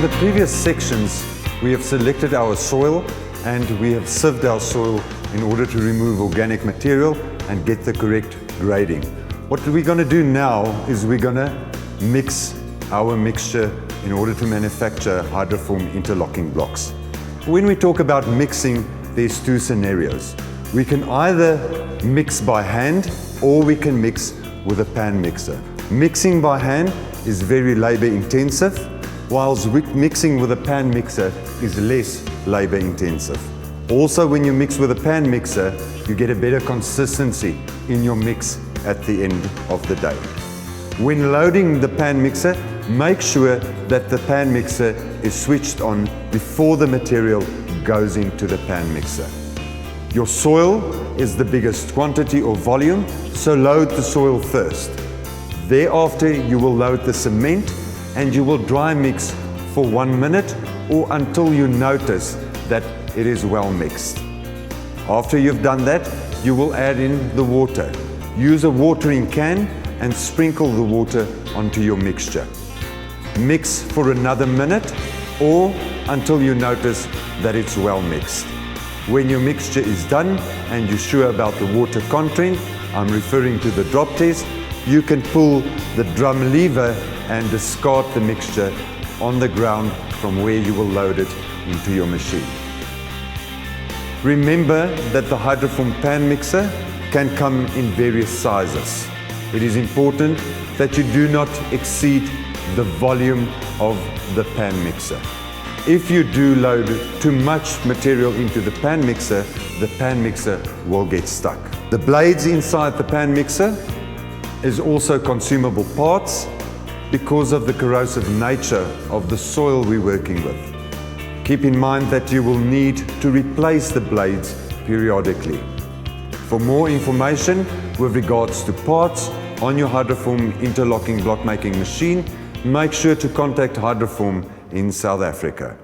the previous sections, we have selected our soil and we have sieved our soil in order to remove organic material and get the correct grading. What we're going to do now is we're going to mix our mixture in order to manufacture Hydraform interlocking blocks. When we talk about mixing, there's two scenarios. We can either mix by hand or we can mix with a pan mixer. Mixing by hand is very labor intensive, whilst mixing with a pan mixer is less labor intensive. Also, when you mix with a pan mixer, you get a better consistency in your mix at the end of the day. When loading the pan mixer, make sure that the pan mixer is switched on before the material goes into the pan mixer. Your soil is the biggest quantity or volume, so load the soil first. Thereafter, you will load the cement and you will dry mix for 1 minute or until you notice that it is well mixed. After you've done that, you will add in the water. Use a watering can and sprinkle the water onto your mixture. Mix for another minute or until you notice that it's well mixed. When your mixture is done and you're sure about the water content, I'm referring to the drop test, you can pull the drum lever and discard the mixture on the ground from where you will load it into your machine. Remember that the Hydraform pan mixer can come in various sizes. It is important that you do not exceed the volume of the pan mixer. If you do load too much material into the pan mixer will get stuck. The blades inside the pan mixer is also consumable parts because of the corrosive nature of the soil we're working with. Keep in mind that you will need to replace the blades periodically. For more information with regards to parts on your Hydraform interlocking block making machine, make sure to contact Hydraform in South Africa.